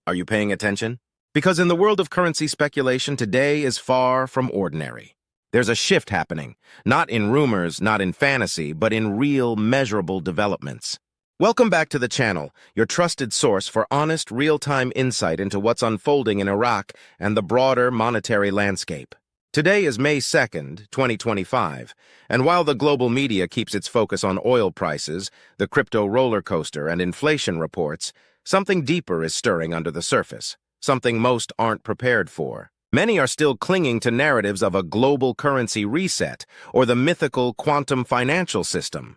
Are you paying attention? Because in the world of currency speculation, today is far from ordinary. There's a shift happening, not in rumors, not in fantasy, but in real, measurable developments. Welcome back to the channel, your trusted source for honest, real-time insight into what's unfolding in Iraq and the broader monetary landscape. Today is May 2nd, 2025, and while the global media keeps its focus on oil prices, the crypto roller coaster, and inflation reports, something deeper is stirring under the surface, something most aren't prepared for. Many are still clinging to narratives of a global currency reset or the mythical quantum financial system.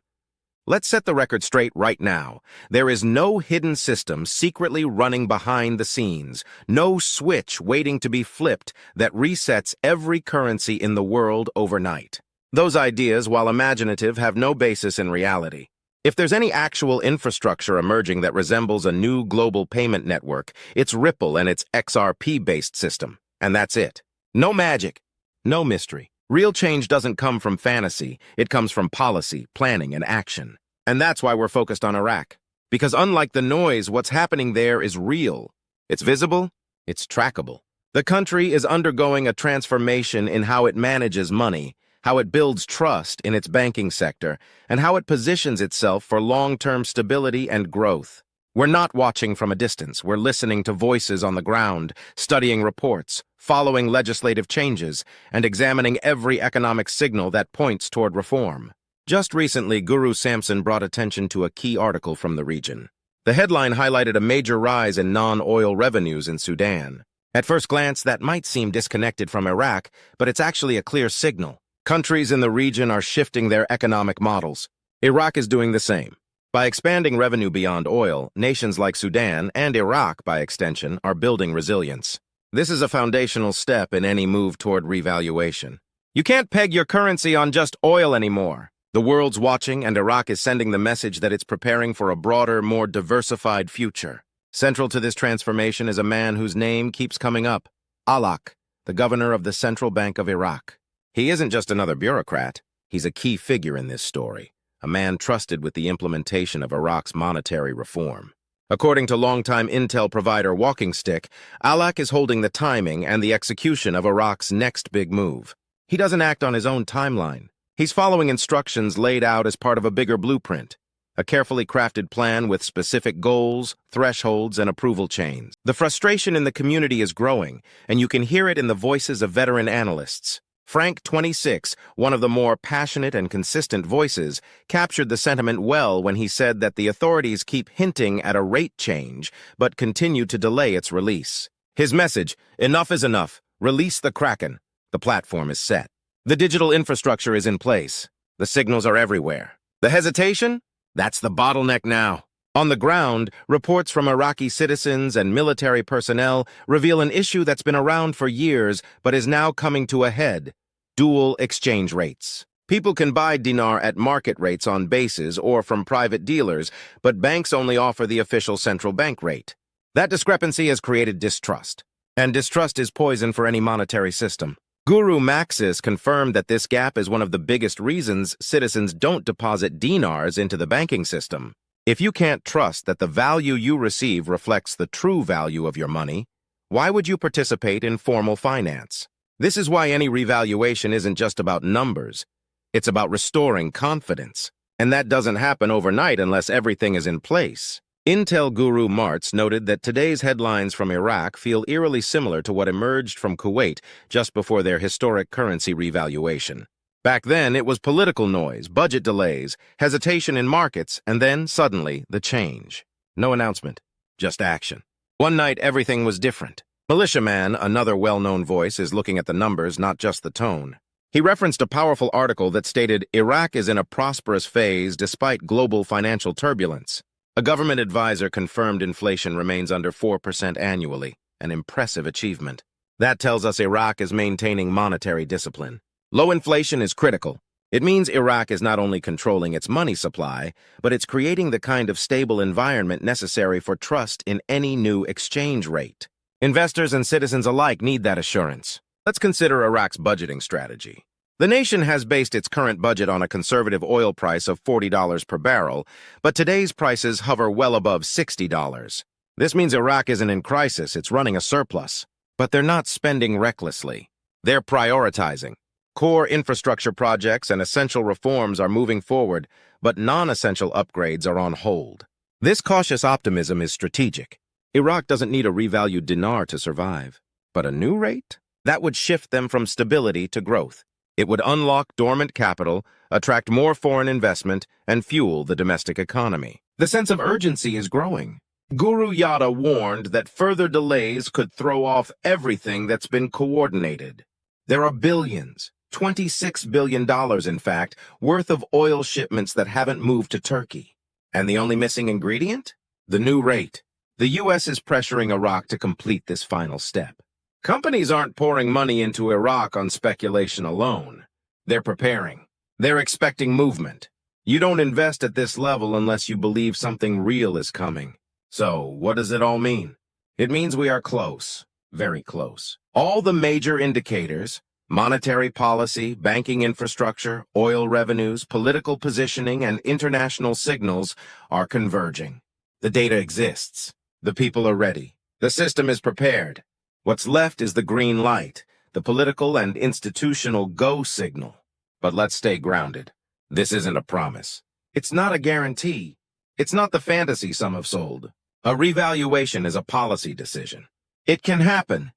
Let's set the record straight right now. There is no hidden system secretly running behind the scenes, no switch waiting to be flipped that resets every currency in the world overnight. Those ideas, while imaginative, have no basis in reality. If there's any actual infrastructure emerging that resembles a new global payment network, it's Ripple and its XRP-based system. And that's it. No magic, no mystery. Real change doesn't come from fantasy. It comes from policy, planning, and action. And that's why we're focused on Iraq. Because unlike the noise, what's happening there is real. It's visible, it's trackable. The country is undergoing a transformation in how it manages money, how it builds trust in its banking sector, and how it positions itself for long-term stability and growth. We're not watching from a distance. We're listening to voices on the ground, studying reports, following legislative changes, and examining every economic signal that points toward reform. Just recently, Guru Samson brought attention to a key article from the region. The headline highlighted a major rise in non-oil revenues in Sudan. At first glance, that might seem disconnected from Iraq, but it's actually a clear signal. Countries in the region are shifting their economic models. Iraq is doing the same. By expanding revenue beyond oil, nations like Sudan, and Iraq by extension, are building resilience. This is a foundational step in any move toward revaluation. You can't peg your currency on just oil anymore. The world's watching, and Iraq is sending the message that it's preparing for a broader, more diversified future. Central to this transformation is a man whose name keeps coming up, Alak, the governor of the Central Bank of Iraq. He isn't just another bureaucrat. He's a key figure in this story, a man trusted with the implementation of Iraq's monetary reform. According to longtime intel provider Walkingstick, Alak is holding the timing and the execution of Iraq's next big move. He doesn't act on his own timeline. He's following instructions laid out as part of a bigger blueprint, a carefully crafted plan with specific goals, thresholds, and approval chains. The frustration in the community is growing, and you can hear it in the voices of veteran analysts. Frank, 26, one of the more passionate and consistent voices, captured the sentiment well when he said that the authorities keep hinting at a rate change, but continue to delay its release. His message, enough is enough, release the Kraken. The platform is set. The digital infrastructure is in place. The signals are everywhere. The hesitation? That's the bottleneck now. On the ground, reports from Iraqi citizens and military personnel reveal an issue that's been around for years but is now coming to a head: dual exchange rates. People can buy dinar at market rates on bases or from private dealers, but banks only offer the official central bank rate. That discrepancy has created distrust, and distrust is poison for any monetary system. Guru Maxis confirmed that this gap is one of the biggest reasons citizens don't deposit dinars into the banking system. If you can't trust that the value you receive reflects the true value of your money, why would you participate in formal finance? This is why any revaluation isn't just about numbers. It's about restoring confidence. And that doesn't happen overnight unless everything is in place. Intel guru Martz noted that today's headlines from Iraq feel eerily similar to what emerged from Kuwait just before their historic currency revaluation. Back then, it was political noise, budget delays, hesitation in markets, and then, suddenly, the change. No announcement, just action. One night, everything was different. MilitiaMan, another well-known voice, is looking at the numbers, not just the tone. He referenced a powerful article that stated Iraq is in a prosperous phase despite global financial turbulence. A government advisor confirmed inflation remains under 4% annually, an impressive achievement. That tells us Iraq is maintaining monetary discipline. Low inflation is critical. It means Iraq is not only controlling its money supply, but it's creating the kind of stable environment necessary for trust in any new exchange rate. Investors and citizens alike need that assurance. Let's consider Iraq's budgeting strategy. The nation has based its current budget on a conservative oil price of $40 per barrel, but today's prices hover well above $60. This means Iraq isn't in crisis, it's running a surplus. But they're not spending recklessly. They're prioritizing. Core infrastructure projects and essential reforms are moving forward, but non-essential upgrades are on hold. This cautious optimism is strategic. Iraq doesn't need a revalued dinar to survive. But a new rate? That would shift them from stability to growth. It would unlock dormant capital, attract more foreign investment, and fuel the domestic economy. The sense of urgency is growing. Guru Yada warned that further delays could throw off everything that's been coordinated. There are billions, $26 billion in fact, worth of oil shipments that haven't moved to Turkey. And the only missing ingredient? The new rate. The U.S. is pressuring Iraq to complete this final step. Companies aren't pouring money into Iraq on speculation alone. They're preparing. They're expecting movement. You don't invest at this level unless you believe something real is coming. So, what does it all mean? It means we are close, very close. All the major indicators, monetary policy, banking infrastructure, oil revenues, political positioning, and international signals are converging. The data exists. The people are ready. The system is prepared. What's left is the green light, the political and institutional go signal. But let's stay grounded. This isn't a promise. It's not a guarantee. It's not the fantasy some have sold. A revaluation is a policy decision. It can happen,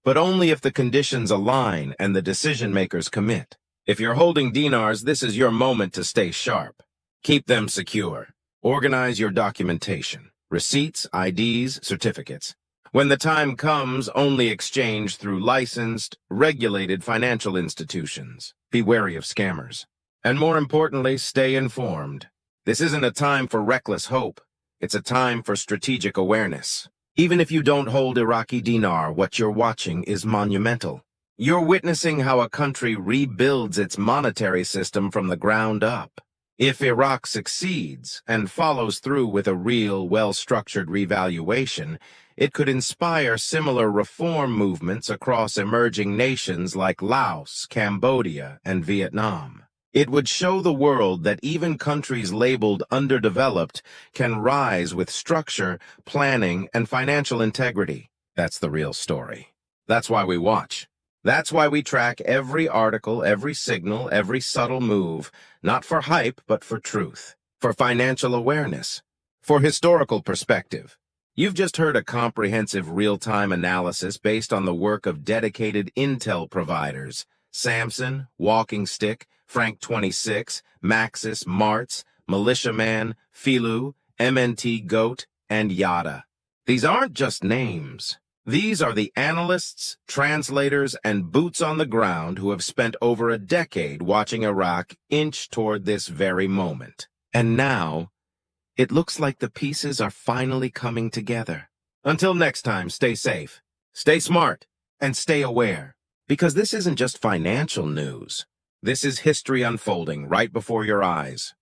but only if the conditions align and the decision-makers commit. If you're holding dinars, this is your moment to stay sharp. Keep them secure. Organize your documentation, receipts, IDs, certificates. When the time comes, only exchange through licensed, regulated financial institutions. Be wary of scammers. And more importantly, stay informed. This isn't a time for reckless hope. It's a time for strategic awareness. Even if you don't hold Iraqi dinar, what you're watching is monumental. You're witnessing how a country rebuilds its monetary system from the ground up. If Iraq succeeds and follows through with a real, well-structured revaluation, it could inspire similar reform movements across emerging nations like Laos, Cambodia, and Vietnam. It would show the world that even countries labeled underdeveloped can rise with structure, planning, and financial integrity. That's the real story. That's why we watch. That's why we track every article, every signal, every subtle move, not for hype, but for truth, for financial awareness, for historical perspective. You've just heard a comprehensive real-time analysis based on the work of dedicated intel providers, Samson, Walkingstick, Frank 26, Maxis, Martz, MilitiaMan, Filu, Mnt Goat, and Yada. These aren't just names. These are the analysts, translators, and boots on the ground who have spent over a decade watching Iraq inch toward this very moment. And now, it looks like the pieces are finally coming together. Until next time, stay safe, stay smart, and stay aware. Because this isn't just financial news. This is history unfolding right before your eyes.